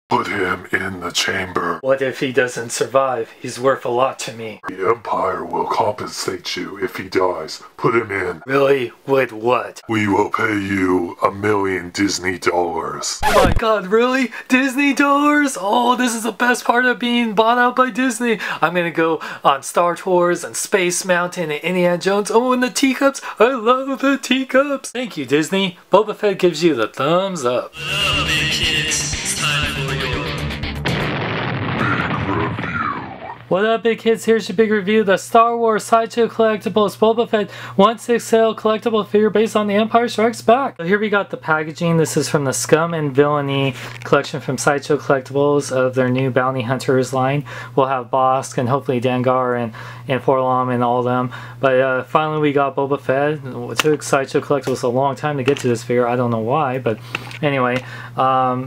Put him in the chamber. What if he doesn't survive? He's worth a lot to me. The Empire will compensate you if he dies. Put him in. Really? With what? We will pay you $1 million Disney dollars. Oh my god, really? Disney dollars? Oh, this is the best part of being bought out by Disney. I'm gonna go on Star Tours and Space Mountain and Indiana Jones. Oh, and the teacups. I love the teacups. Thank you, Disney. Boba Fett gives you the thumbs up. Hello, big kids. It's time for your What up, big kids? Here's your big review. The Star Wars Sideshow Collectibles Boba Fett 1/6 scale collectible figure based on The Empire Strikes Back. So here we got the packaging. This is from the Scum and Villainy collection from Sideshow Collectibles of their new Bounty Hunters line. We'll have Bosk and hopefully Dengar and Folsom and all of them. But finally we got Boba Fett. It took Sideshow Collectibles a long time to get to this figure. I don't know why, but anyway.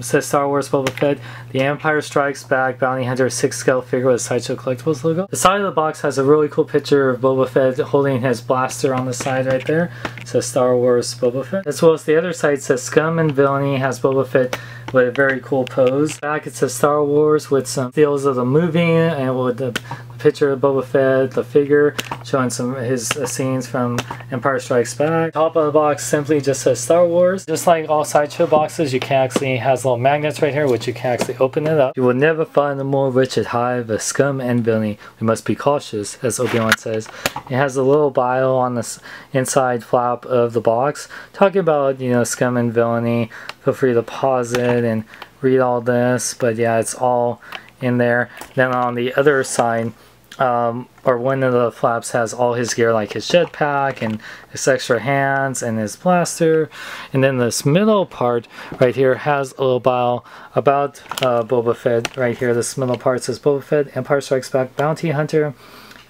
Says Star Wars Boba Fett, The Empire Strikes Back Bounty Hunter 6 scale figure with a Sideshow Collectibles logo. The side of the box has a really cool picture of Boba Fett holding his blaster on the side right there. It says Star Wars Boba Fett. As well as the other side says Scum and Villainy, has Boba Fett with a very cool pose. Back it says Star Wars with some stills of the movie and with the picture of Boba Fett, the figure, showing some of his scenes from Empire Strikes Back. Top of the box simply just says Star Wars. Just like all Sideshow boxes, you can actually, has little magnets right here which you can actually open it up. You will never find a more wretched hive of scum and villainy. We must be cautious, as Obi-Wan says. It has a little bio on the inside flap of the box talking about, you know, scum and villainy. Feel free to pause it and read all this, but yeah, it's all in there. Then on the other side, or one of the flaps has all his gear, like his jetpack and his extra hands and his blaster. And then this middle part right here has a little bio about Boba Fett right here. This middle part says Boba Fett, Empire Strikes Back Bounty Hunter.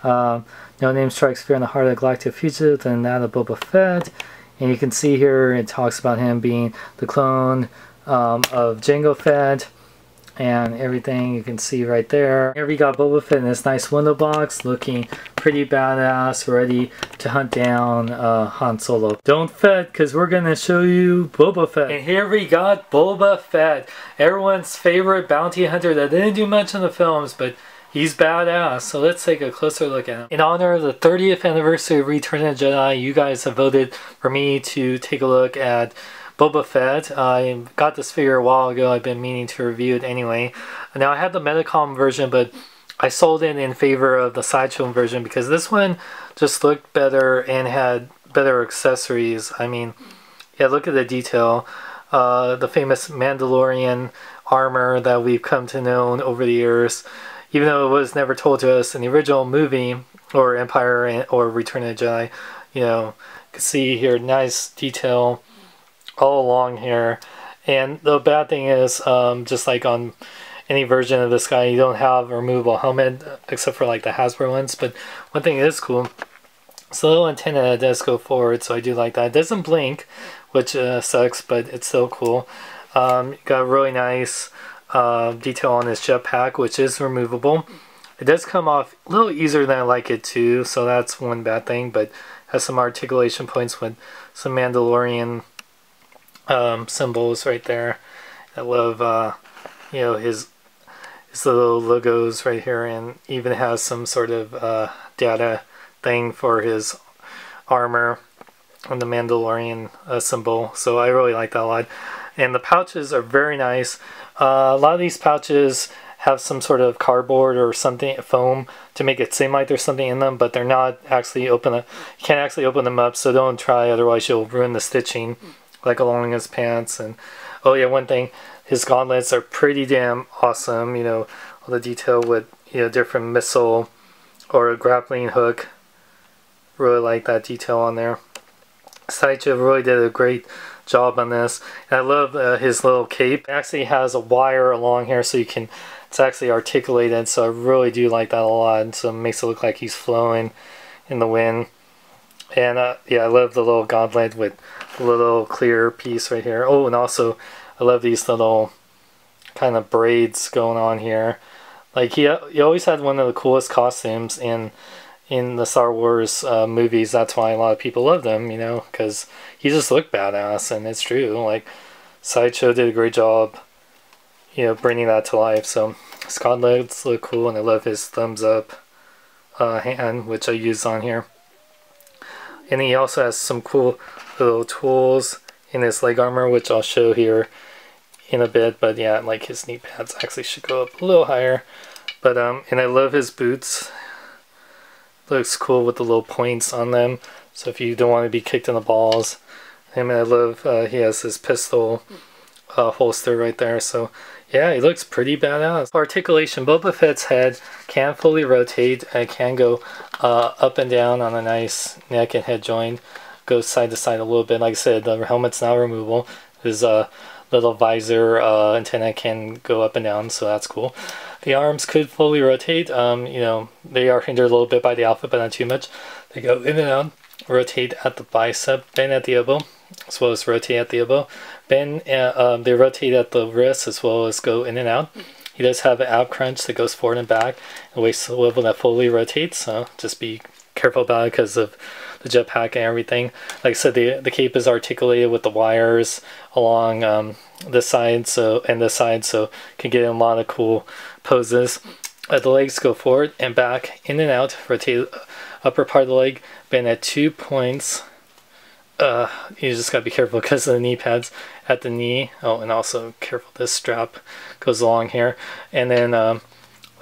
No name strikes fear in the heart of the galactic fugitive than that of Boba Fett. And you can see here it talks about him being the clone of Jango Fett. And everything you can see right there. Here we got Boba Fett in this nice window box, looking pretty badass, ready to hunt down Han Solo. Don't Fett, because we're going to show you Boba Fett. And here we got Boba Fett, everyone's favorite bounty hunter that didn't do much in the films, but he's badass. So let's take a closer look at him. In honor of the 30th anniversary of Return of the Jedi, you guys have voted for me to take a look at Boba Fett. I got this figure a while ago. I've been meaning to review it anyway. Now I had the Medicom version, but I sold it in favor of the Sideshow version because this one just looked better and had better accessories. I mean, yeah, look at the detail. The famous Mandalorian armor that we've come to know over the years, even though it was never told to us in the original movie or Empire or Return of the Jedi. You know, you can see here nice detail all along here. And the bad thing is, just like on any version of this guy, you don't have a removable helmet except for like the Hasbro ones. But one thing is cool, it's a little antenna that does go forward, so I do like that. It doesn't blink, which sucks, but it's still cool. Got a really nice detail on this jetpack, which is removable. It does come off a little easier than I like it too, so that's one bad thing, but has some articulation points with some Mandalorian symbols right there. I love you know, his little logos right here, and even has some sort of data thing for his armor and the Mandalorian symbol. So I really like that a lot. And the pouches are very nice. A lot of these pouches have some sort of cardboard or something, foam, to make it seem like there's something in them, but they're not actually open. You can't actually open them up, so don't try, otherwise you'll ruin the stitching, like along his pants. And oh yeah, one thing, his gauntlets are pretty damn awesome. You know, all the detail with, you know, different missile or a grappling hook. Really like that detail on there. Sideshow really did a great job on this. And I love his little cape. It actually has a wire along here, so you can, it's actually articulated, so I really do like that a lot. So it makes it look like he's flowing in the wind. And yeah, I love the little gauntlet with the little clear piece right here. Oh, and also I love these little kind of braids going on here. Like he always had one of the coolest costumes in the Star Wars movies. That's why a lot of people loved him, you know, because he just looked badass, and it's true. Like, Sideshow did a great job, you know, bringing that to life. So his gauntlets look cool, and I love his thumbs up hand, which I used on here. And he also has some cool little tools in his leg armor, which I'll show here in a bit. But yeah, like his knee pads actually should go up a little higher. But and I love his boots. Looks cool with the little points on them. So if you don't want to be kicked in the balls. And I love he has his pistol holster right there. So yeah, he looks pretty badass. Articulation. Boba Fett's head can fully rotate. It can go up and down on a nice neck and head joint. Goes side to side a little bit. Like I said, the helmet's now removable. His little visor antenna can go up and down, so that's cool. The arms could fully rotate. You know, they are hindered a little bit by the outfit, but not too much. They go in and out. Rotate at the bicep, bend at the elbow, as well as rotate at the elbow. Bend, they rotate at the wrist as well as go in and out. He does have an ab crunch that goes forward and back, a waist swivel that fully rotates, so just be careful about it because of the jetpack and everything. Like I said, the cape is articulated with the wires along the side, so can get in a lot of cool poses. The legs go forward and back, in and out, rotate upper part of the leg, bend at 2 points. You just gotta be careful because of the knee pads at the knee. Oh, and also careful, this strap goes along here. And then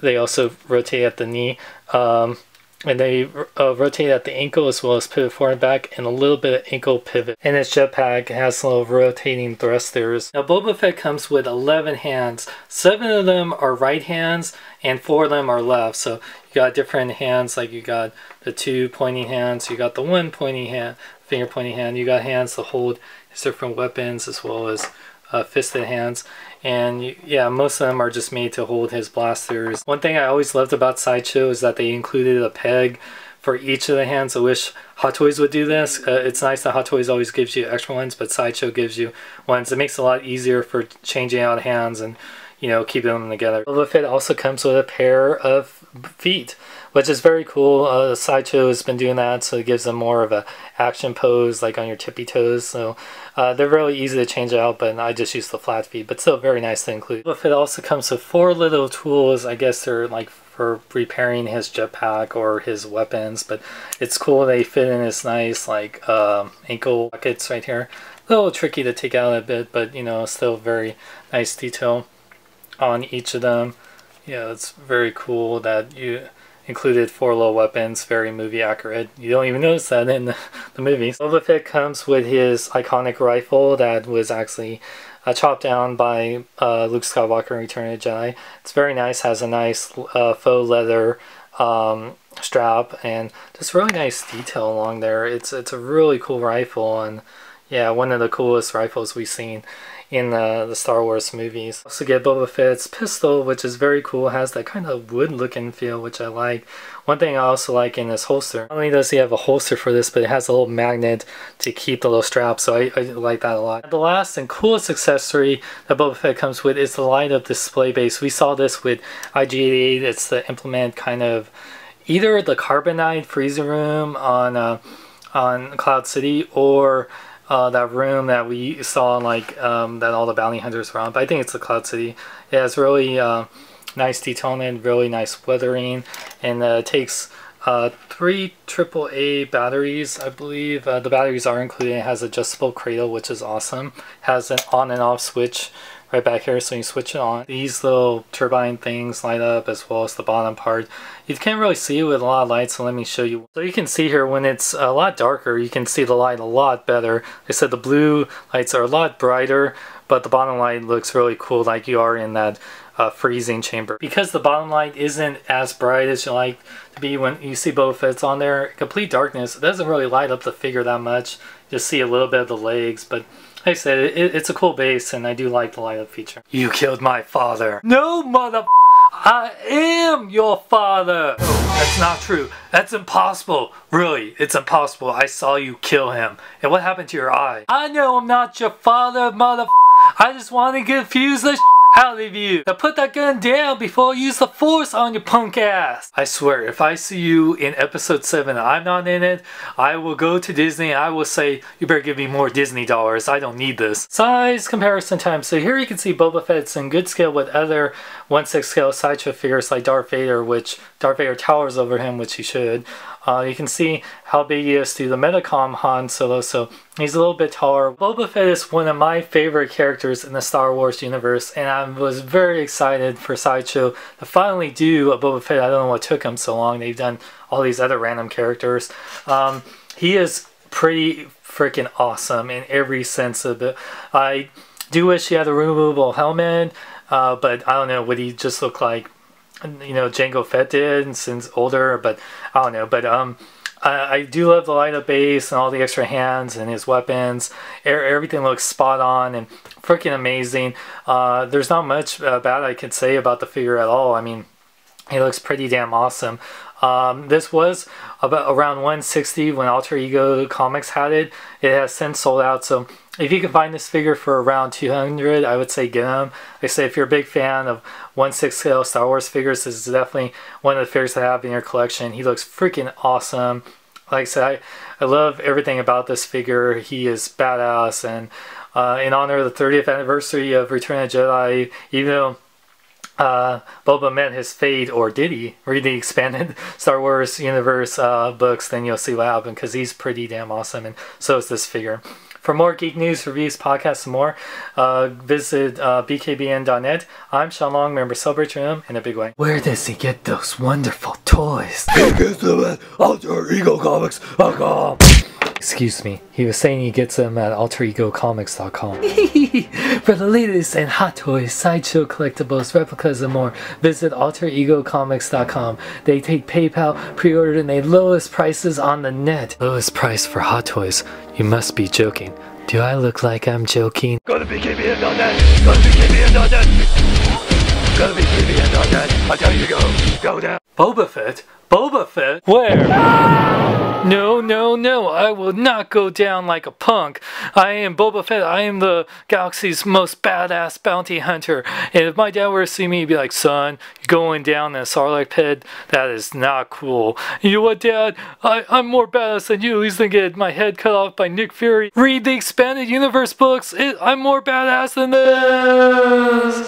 they also rotate at the knee. And they rotate at the ankle as well as pivot forward and back, and a little bit of ankle pivot. And its jetpack has little rotating thrusters. Now Boba Fett comes with 11 hands. 7 of them are right hands and 4 of them are left. So you got different hands, like you got the 2 pointing hands, you got the 1 pointing hand, finger pointing hand, you got hands to hold his different weapons as well as fisted hands. And yeah, most of them are just made to hold his blasters. One thing I always loved about Sideshow is that they included a peg for each of the hands. I wish Hot Toys would do this. It's nice that Hot Toys always gives you extra ones, but Sideshow gives you ones. It makes it a lot easier for changing out hands and, you know, keeping them together. Boba Fett also comes with a pair of feet, which is very cool. Sideshow has been doing that, so it gives them more of a action pose, like on your tippy toes. So they're really easy to change out, but I just use the flat feet, but still very nice to include. Boba Fett also comes with 4 little tools. I guess they're like for repairing his jetpack or his weapons, but it's cool. They fit in this nice like ankle pockets right here. A little tricky to take out a bit, but you know, still very nice detail on each of them. Yeah, it's very cool that you included 4 little weapons, very movie accurate. You don't even notice that in the movies. Boba Fett comes with his iconic rifle that was actually chopped down by Luke Skywalker in Return of the Jedi. It's very nice, has a nice faux leather strap and just really nice detail along there. It's a really cool rifle, and yeah, one of the coolest rifles we've seen in the Star Wars movies. Also get Boba Fett's pistol, which is very cool. It has that kind of wood looking feel, which I like. One thing I also like in this holster, not only does he have a holster for this, but it has a little magnet to keep the little strap, so I like that a lot. The last and coolest accessory that Boba Fett comes with is the light-up display base. We saw this with IG-88. It's the implement kind of either the carbonite freezer room on Cloud City, or that room that we saw, like that all the bounty hunters were on, but I think it's the Cloud City. It has really nice detail on it, really nice weathering, and it takes 3 AAA batteries, I believe. The batteries are included. It has adjustable cradle, which is awesome. It has an on and off switch right back here, so you switch it on. These little turbine things light up, as well as the bottom part. You can't really see it with a lot of light, so let me show you. So you can see here when it's a lot darker, you can see the light a lot better. They said the blue lights are a lot brighter, but the bottom light looks really cool, like you are in that freezing chamber. Because the bottom light isn't as bright as you like to be when you see Boba Fett's on there, complete darkness, it doesn't really light up the figure that much. You just see a little bit of the legs, but like I said, it's a cool base, and I do like the light up feature. You killed my father. No, mother... I am your father. Oh, that's not true. That's impossible. Really, it's impossible. I saw you kill him. And what happened to your eye? I know I'm not your father, mother... I just want to confuse the I'll leave you. Now put that gun down before I use the force on your punk ass. I swear, if I see you in episode 7 and I'm not in it, I will go to Disney and I will say, you better give me more Disney dollars. I don't need this. Size comparison time. So here you can see Boba Fett's in good scale with other 1/6 scale Sideshow figures like Darth Vader, which Darth Vader towers over him, which he should. You can see how big he is to the Metacom Han Solo, so he's a little bit taller. Boba Fett is one of my favorite characters in the Star Wars universe, and I was very excited for Sideshow to finally do a Boba Fett. I don't know what took them so long. They've done all these other random characters. He is pretty freaking awesome in every sense of it. I do wish he had a removable helmet, but I don't know, would he just look like, you know, Jango Fett did since older? But I don't know. But I do love the light up base and all the extra hands and his weapons. Everything looks spot on and freaking amazing. There's not much bad I could say about the figure at all. I mean, he looks pretty damn awesome. This was about around 160 when Alter Ego Comics had it. It has since sold out, so if you can find this figure for around 200, I would say get him. Like I say, if you're a big fan of 1/6 scale Star Wars figures, this is definitely one of the figures to have in your collection. He looks freaking awesome. Like I said, I love everything about this figure. He is badass, and in honor of the 30th anniversary of Return of the Jedi, even though Boba met his fate, or did he? Read the expanded Star Wars universe books, then you'll see what happened, because he's pretty damn awesome, and so is this figure. For more geek news, reviews, podcasts, and more, visit bkbn.net. I'm Sean Long, member Celebrate Your Room in a big way. Where does he get those wonderful toys? He gets them at AlterEgoComics.com. Excuse me, he was saying he gets them at AlterEgoComics.com. For the latest and hot toys, Sideshow Collectibles, replicas, and more, visit AlterEgoComics.com. They take PayPal, pre-order, and they lowest prices on the net. Lowest price for hot toys? You must be joking. Do I look like I'm joking? Go to BKBN.net! Go to BKBN.net! Go to BKBN.net! I tell you to go down! Boba Fett? Boba Fett? Where? No, no, no, I will not go down like a punk. I am Boba Fett. I am the galaxy's most badass bounty hunter. And if my dad were to see me, he'd be like, son, you're going down in a Sarlacc pit? That is not cool. You know what, Dad? I'm more badass than you. He's gonna get my head cut off by Nick Fury. Read the expanded universe books. I'm more badass than this.